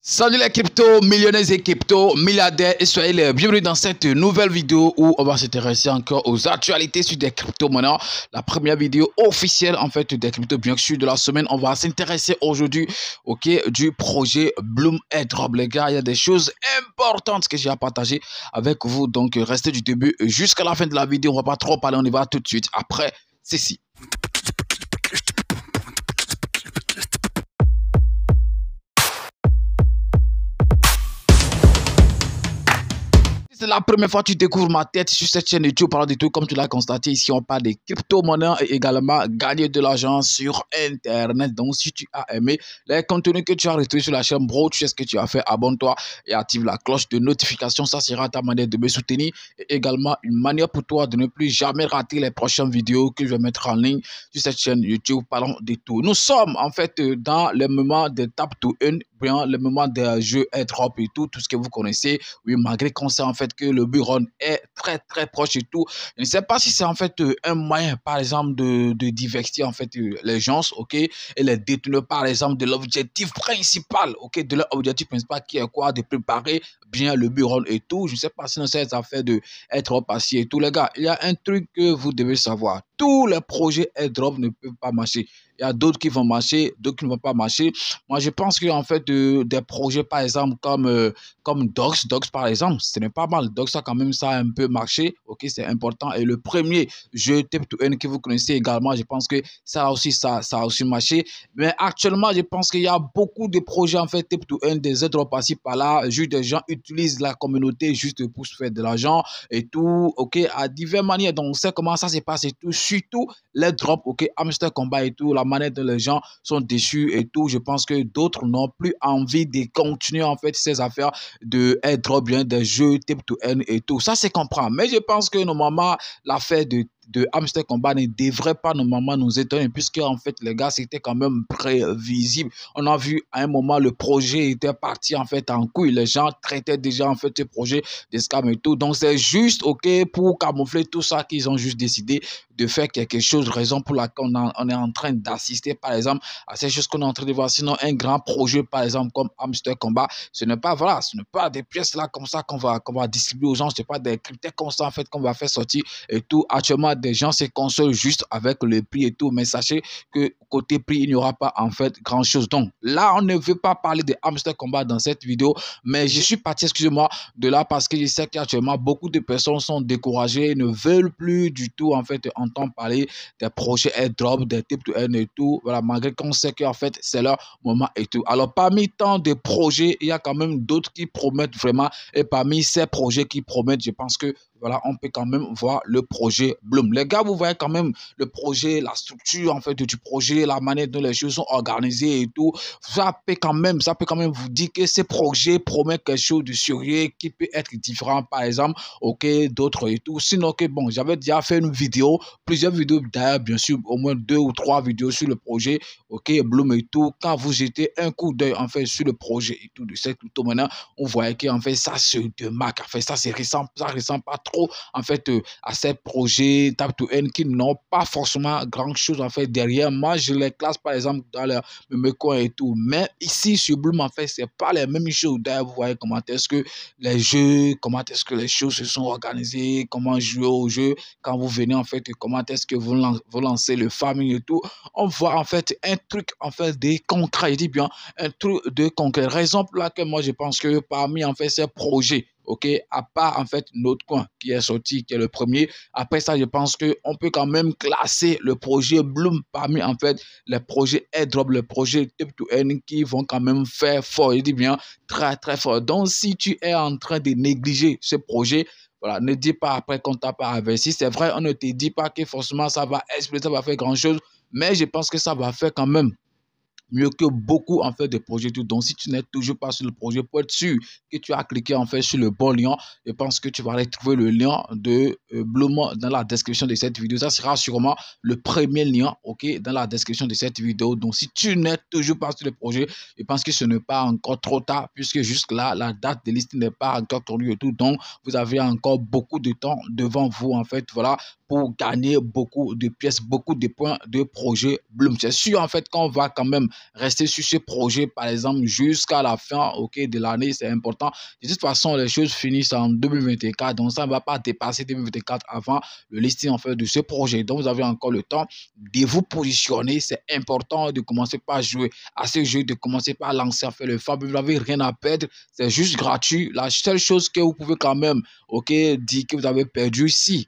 Salut les crypto millionnaires et crypto milliardaires et soyez les bienvenus dans cette nouvelle vidéo où on va s'intéresser encore aux actualités sur des crypto-monnaies. La première vidéo officielle en fait des cryptos bien sûr de la semaine. On va s'intéresser aujourd'hui du projet Bloom Airdrop. Les gars, il y a des choses importantes que j'ai à partager avec vous. Donc restez du début jusqu'à la fin de la vidéo. On va pas trop parler, on y va tout de suite après ceci. C'est la première fois que tu découvres ma tête sur cette chaîne YouTube, parlant de tout comme tu l'as constaté. Ici, on parle des crypto-monnaies et également gagner de l'argent sur Internet. Donc, si tu as aimé les contenus que tu as retrouvés sur la chaîne, bro, tu sais ce que tu as fait. Abonne-toi et active la cloche de notification. Ça sera ta manière de me soutenir et également une manière pour toi de ne plus jamais rater les prochaines vidéos que je vais mettre en ligne sur cette chaîne YouTube, parlant de tout. Nous sommes en fait dans le moment de Tap to Earn, bien le moment des jeux airdrop et tout ce que vous connaissez. Oui, malgré qu'on sait en fait que le bull est très proche et tout. Je ne sais pas si c'est en fait un moyen, par exemple, de divertir en fait les gens, ok, et les détourner par exemple de l'objectif principal, ok, de leur objectif principal qui est quoi, de préparer bien le bull et tout. Je ne sais pas si dans cette affaire de airdrop passé et tout, les gars, il y a un truc que vous devez savoir. Tous les projets airdrop ne peuvent pas marcher. Il y a d'autres qui vont marcher, d'autres qui ne vont pas marcher. Moi, je pense qu'en fait, des projets, par exemple, comme Dox par exemple, ce n'est pas mal. Dox, ça, quand même, ça a un peu marché. OK, c'est important. Et le premier jeu Tap to Earn que vous connaissez également, je pense que ça a aussi marché. Mais actuellement, je pense qu'il y a beaucoup de projets, en fait, Tap to Earn, des aides passées par là. Juste des gens utilisent la communauté juste pour se faire de l'argent et tout. OK, à diverses manières. Donc, on sait comment ça se passe et tout. Surtout les drops, OK, Hamster Combat et tout, la manière dont les gens sont déçus et tout. Je pense que d'autres n'ont plus envie de continuer en fait ces affaires de airdrop, bien des jeux Tap to Earn et tout. Ça, c'est comprendre. Mais je pense que normalement, l'affaire de Hamster Combat ne devrait pas normalement nous étonner puisque en fait les gars c'était quand même prévisible. On a vu à un moment le projet était parti en fait en couille. Les gens traitaient déjà en fait ce projet de scam et tout. Donc c'est juste ok pour camoufler tout ça qu'ils ont juste décidé de faire quelque chose, raison pour laquelle on est en train d'assister par exemple à ces choses qu'on est en train de voir. Sinon un grand projet par exemple comme Hamster Combat, ce n'est pas voilà, ce n'est pas des pièces là comme ça qu'on va distribuer aux gens, ce n'est pas des critères comme ça en fait qu'on va faire sortir et tout. Actuellement des gens se consolent juste avec le prix et tout, mais sachez que côté prix il n'y aura pas en fait grand chose. Donc là on ne veut pas parler de Hamster Combat dans cette vidéo, mais je suis parti, excusez-moi, de là parce que je sais qu'actuellement beaucoup de personnes sont découragées et ne veulent plus du tout en fait entendre parler des projets airdrop, des Tap to Earn et tout, voilà, malgré qu'on sait qu'en fait c'est leur moment et tout. Alors parmi tant de projets, il y a quand même d'autres qui promettent vraiment, et parmi ces projets qui promettent, je pense que voilà, on peut quand même voir le projet Bloom. Les gars, vous voyez quand même le projet, la structure en fait du projet, la manière dont les choses sont organisées et tout. Ça peut quand même vous dire que ce projet promet quelque chose de sérieux qui peut être différent, par exemple, ok, d'autres et tout. Sinon, que bon, j'avais déjà fait une vidéo, plusieurs vidéos d'ailleurs, bien sûr, au moins 2 ou 3 vidéos sur le projet, ok, Bloom et tout. Quand vous jetez un coup d'œil en fait sur le projet et tout de cette crypto maintenant, on voyait qu'en fait ça se démarque, en fait ça ressemble pas trop en fait à ces projets Tap to Earn qui n'ont pas forcément grand chose en fait derrière. Moi je les classe par exemple dans le coin et tout, mais ici sur Bloom en fait c'est pas les mêmes choses. D'ailleurs vous voyez comment est-ce que les jeux, comment est-ce que les choses se sont organisées, comment jouer au jeu quand vous venez en fait, comment est-ce que vous lancez le farming et tout. On voit en fait un truc en fait de concret, je dis bien un truc de concret, raison pour laquelle moi je pense que parmi en fait ces projets, ok, à part en fait notre coin qui est sorti, qui est le premier, après ça je pense que on peut quand même classer le projet Bloom parmi en fait les projets airdrop, les projets Tap to Earn qui vont quand même faire fort, je dis bien très fort. Donc si tu es en train de négliger ce projet, voilà, ne dis pas après qu'on t'a pas investi. C'est vrai, on ne te dit pas que forcément ça va exploser, ça va faire grand chose, mais je pense que ça va faire quand même mieux que beaucoup en fait de projets tout. Donc si tu n'es toujours pas sur le projet, pour être sûr que tu as cliqué en fait sur le bon lien, je pense que tu vas aller trouver le lien de Bloom dans la description de cette vidéo. Ça sera sûrement le premier lien, ok, dans la description de cette vidéo. Donc si tu n'es toujours pas sur le projet, je pense que ce n'est pas encore trop tard puisque jusque là la date de liste n'est pas encore connue et tout. Donc vous avez encore beaucoup de temps devant vous en fait, voilà, pour gagner beaucoup de pièces, beaucoup de points de projet Bloom. C'est sûr en fait qu'on va quand même rester sur ce projet, par exemple, jusqu'à la fin, ok, de l'année, c'est important. De toute façon, les choses finissent en 2024, donc ça ne va pas dépasser 2024 avant le listing en fait de ce projet. Donc, vous avez encore le temps de vous positionner. C'est important de commencer par jouer à ce jeu, de commencer par lancer en fait le fab. Vous n'avez rien à perdre, c'est juste gratuit. La seule chose que vous pouvez quand même, ok, dire que vous avez perdu si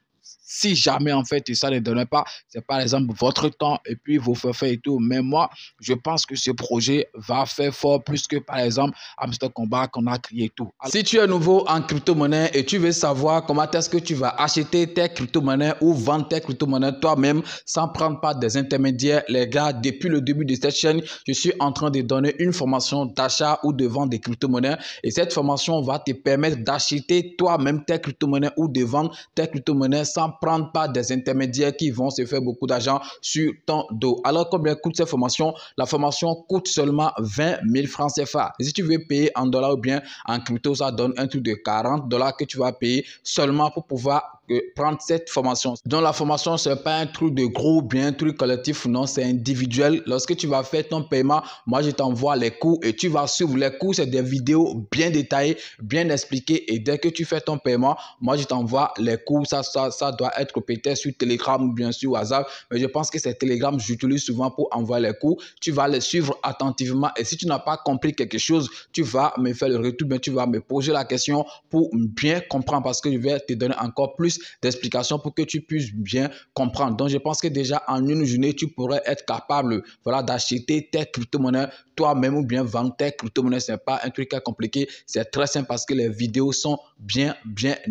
jamais en fait ça ne donne pas, c'est par exemple votre temps et puis vos forfaits et tout. Mais moi, je pense que ce projet va faire fort plus que par exemple Hamster Combat qu'on a créé tout. Alors, si tu es nouveau en crypto-monnaie et tu veux savoir comment est-ce que tu vas acheter tes crypto-monnaies ou vendre tes crypto-monnaies toi-même sans prendre part des intermédiaires, les gars, depuis le début de cette chaîne, je suis en train de donner une formation d'achat ou de vente des crypto-monnaies et cette formation va te permettre d'acheter toi-même tes crypto-monnaies ou de vendre tes crypto-monnaies sans prendre part des intermédiaires qui vont se faire beaucoup d'argent sur ton dos. Alors, combien coûte cette formation? La formation coûte seulement 20 000 francs CFA. Et si tu veux payer en dollars ou bien en crypto, ça donne un truc de 40 $ que tu vas payer seulement pour pouvoir prendre cette formation. Donc, la formation, ce n'est pas un truc de groupe, bien un truc collectif, non, c'est individuel. Lorsque tu vas faire ton paiement, moi, je t'envoie les cours et tu vas suivre les cours. C'est des vidéos bien détaillées, bien expliquées. Et dès que tu fais ton paiement, moi, je t'envoie les cours. Ça doit être peut-être sur Telegram ou bien sur WhatsApp. Mais je pense que c'est Telegram, j'utilise souvent pour envoyer les cours. Tu vas les suivre attentivement. Et si tu n'as pas compris quelque chose, tu vas me faire le retour, mais tu vas me poser la question pour bien comprendre parce que je vais te donner encore plus d'explications pour que tu puisses bien comprendre. Donc, je pense que déjà en une journée, tu pourrais être capable, voilà, d'acheter tes crypto-monnaies toi-même ou bien vendre tes crypto-monnaies. Ce n'est pas un truc à compliquer. C'est très simple parce que les vidéos sont bien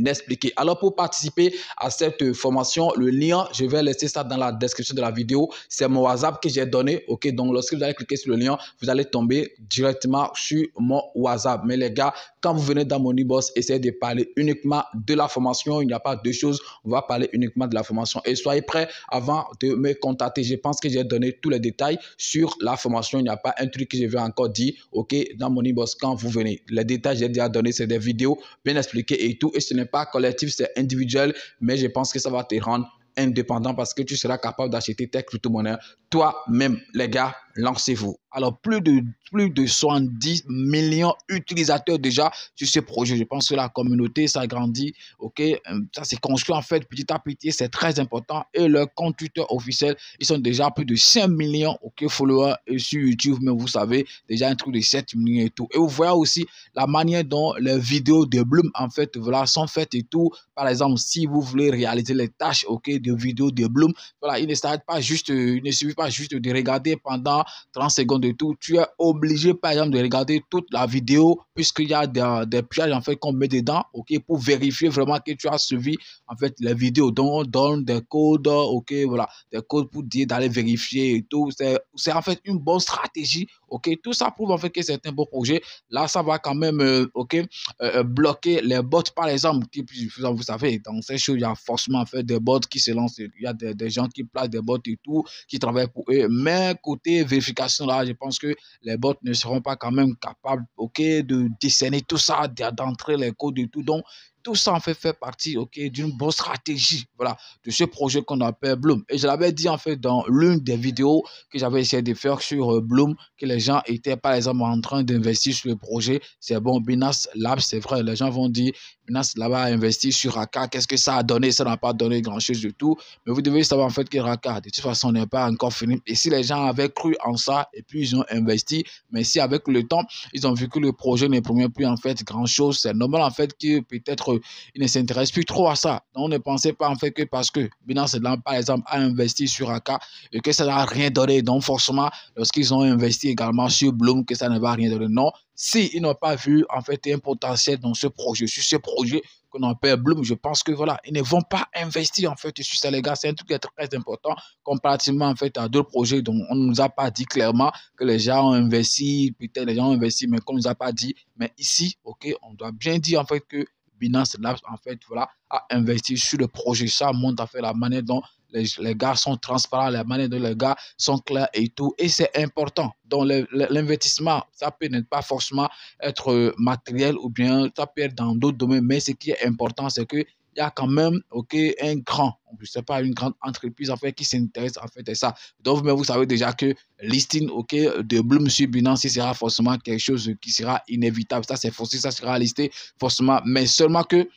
expliquées. Alors, pour participer à cette formation, le lien, je vais laisser ça dans la description de la vidéo. C'est mon WhatsApp que j'ai donné. OK, donc lorsque vous allez cliquer sur le lien, vous allez tomber directement sur mon WhatsApp. Mais les gars, quand vous venez dans mon e-boss, essayez de parler uniquement de la formation. Il n'y a pas deux choses. On va parler uniquement de la formation. Et soyez prêts avant de me contacter. Je pense que j'ai donné tous les détails sur la formation. Il n'y a pas un truc que je vais encore dire. OK, dans mon e-boss, quand vous venez, les détails j'ai déjà donné, c'est des vidéos bien expliquées et tout. Et ce n'est pas collectif, c'est individuel. Mais je pense que ça va te rendre indépendant parce que tu seras capable d'acheter tes crypto-monnaies toi-même. Les gars, lancez-vous. Alors, plus de 70 millions d'utilisateurs déjà sur ce projet. Je pense que la communauté s'agrandit. OK, ça s'est construit en fait petit à petit. C'est très important. Et leur compte Twitter officiel, ils sont déjà plus de 5 millions followers sur YouTube. Mais vous savez, déjà un truc de 7 millions et tout. Et vous voyez aussi la manière dont les vidéos de Bloom en fait voilà, sont faites et tout. Par exemple, si vous voulez réaliser les tâches de vidéos de Bloom, voilà, il ne s'arrête pas juste, il ne suffit pas juste de regarder pendant 30 secondes et tout. Tu es obligé, par exemple, de regarder toute la vidéo puisqu'il y a des pièges en fait qu'on met dedans, OK, pour vérifier vraiment que tu as suivi en fait les vidéos. Donc, on donne des codes, OK, voilà, des codes pour dire d'aller vérifier et tout. C'est en fait une bonne stratégie, OK. Tout ça prouve en fait que c'est un beau projet. Là, ça va quand même, OK, bloquer les bots, par exemple, qui, vous savez, dans ces choses, il y a forcément en fait des bots qui se lancent. Il y a des gens qui placent des bots et tout, qui travaillent pour eux. Mais côté vérification, là, je pense que les bots ne seront pas quand même capables, OK, de discerner tout ça, d'entrer les codes et tout. Donc, tout ça en fait partie, OK, d'une bonne stratégie, voilà, de ce projet qu'on appelle Bloom. Et je l'avais dit en fait dans l'une des vidéos que j'avais essayé de faire sur Bloom, que les gens étaient par exemple en train d'investir sur le projet. C'est bon, Binance Labs, c'est vrai, les gens vont dire Binance là-bas a investi sur Raka, qu'est-ce que ça a donné? Ça n'a pas donné grand-chose du tout. Mais vous devez savoir en fait que Raka, de toute façon, n'est pas encore fini. Et si les gens avaient cru en ça et puis ils ont investi, mais si avec le temps, ils ont vu que le projet ne promet plus en fait grand-chose, c'est normal en fait que peut-être ils ne s'intéressent plus trop à ça. Donc, ne pensez pas en fait que parce que Binance là, par exemple, a investi sur Raka et que ça n'a rien donné. Donc, forcément, lorsqu'ils ont investi également sur Bloom, que ça ne va rien donner. Non, si ils n'ont pas vu en fait un potentiel dans ce projet, sur ce projet qu'on appelle Bloom, je pense que voilà, ils ne vont pas investir en fait sur ça, les gars. C'est un truc qui est très important comparativement en fait à d'autres projets dont on ne nous a pas dit clairement que les gens ont investi, peut-être les gens ont investi, mais qu'on ne nous a pas dit. Mais ici, OK, on doit bien dire en fait que Binance Labs, en fait, voilà, a investi sur le projet. Ça montre en fait la manière dont les gars sont transparents, la manière dont les gars sont clairs et tout. Et c'est important. Donc, l'investissement, ça peut ne pas forcément être matériel ou bien ça peut être dans d'autres domaines. Mais ce qui est important, c'est que il y a quand même un grand, je sais pas, une grande entreprise en fait qui s'intéresse en fait à ça. Donc vous savez déjà que listing de Bloom sur Binance, ce sera forcément quelque chose qui sera inévitable. Ça c'est forcé, ça sera listé forcément, mais seulement que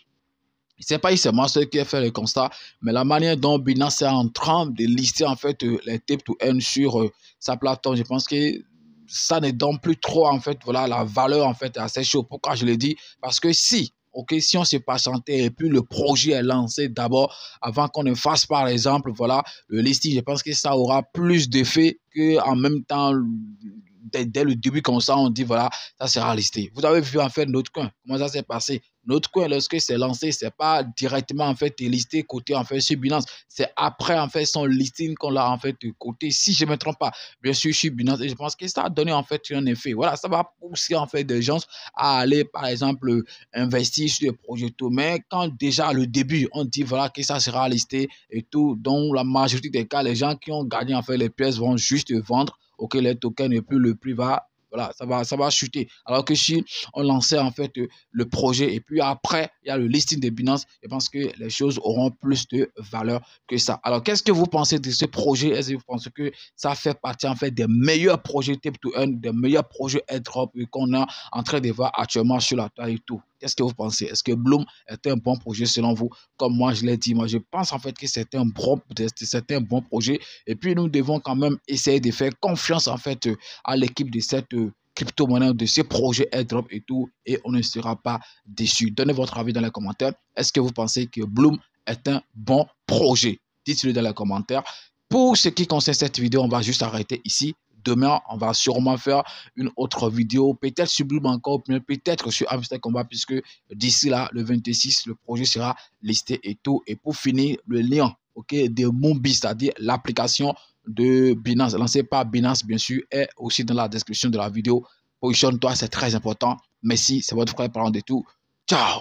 c'est pas seulement ce qui a fait le constat, mais la manière dont Binance est en train de lister en fait les tip to earn sur sa plateforme, je pense que ça ne donne plus trop en fait voilà la valeur en fait à ces choses. Pourquoi je le dis? Parce que si si on s'est patienté et puis le projet est lancé d'abord avant qu'on ne fasse par exemple voilà le listing, je pense que ça aura plus d'effet que en même temps dès le début comme ça on dit voilà ça sera listé. Vous avez vu en fait notre coin comment ça s'est passé. Notre coin, lorsque c'est lancé, c'est pas directement en fait listé côté en fait sur Binance. C'est après en fait son listing qu'on l'a en fait côté. Si je ne me trompe pas, bien sûr sur Binance. Et je pense que ça a donné en fait un effet. Voilà, ça va pousser en fait des gens à aller par exemple investir sur des projets tout. Mais quand déjà le début, on dit voilà que ça sera listé et tout, donc la majorité des cas, les gens qui ont gagné en fait les pièces vont juste vendre. Ok, les tokens et puis le prix va voilà, ça va chuter. Alors que si on lançait en fait le projet et puis après, il y a le listing de Binance, je pense que les choses auront plus de valeur que ça. Alors, qu'est-ce que vous pensez de ce projet? Est-ce que vous pensez que ça fait partie en fait des meilleurs projets Tip to Earn, des meilleurs projets airdrop qu'on a en train de voir actuellement sur la toile et tout? Qu'est-ce que vous pensez? Est-ce que Bloom est un bon projet selon vous? Comme moi, je l'ai dit, moi, je pense en fait que c'est un bon projet. Et puis, nous devons quand même essayer de faire confiance en fait à l'équipe de cette crypto-monnaie, de ces projets airdrop et tout, et on ne sera pas déçu. Donnez votre avis dans les commentaires. Est-ce que vous pensez que Bloom est un bon projet? Dites-le dans les commentaires. Pour ce qui concerne cette vidéo, on va juste arrêter ici. Demain, on va sûrement faire une autre vidéo, peut-être sur Bloom encore, peut-être sur Hamster Combat, puisque d'ici là, le 26, le projet sera listé et tout. Et pour finir, le lien de Moonbee, c'est-à-dire l'application de Binance, lancée par Binance, bien sûr, est aussi dans la description de la vidéo. Positionne-toi, c'est très important. Merci, c'est votre frère parlant de tout. Ciao!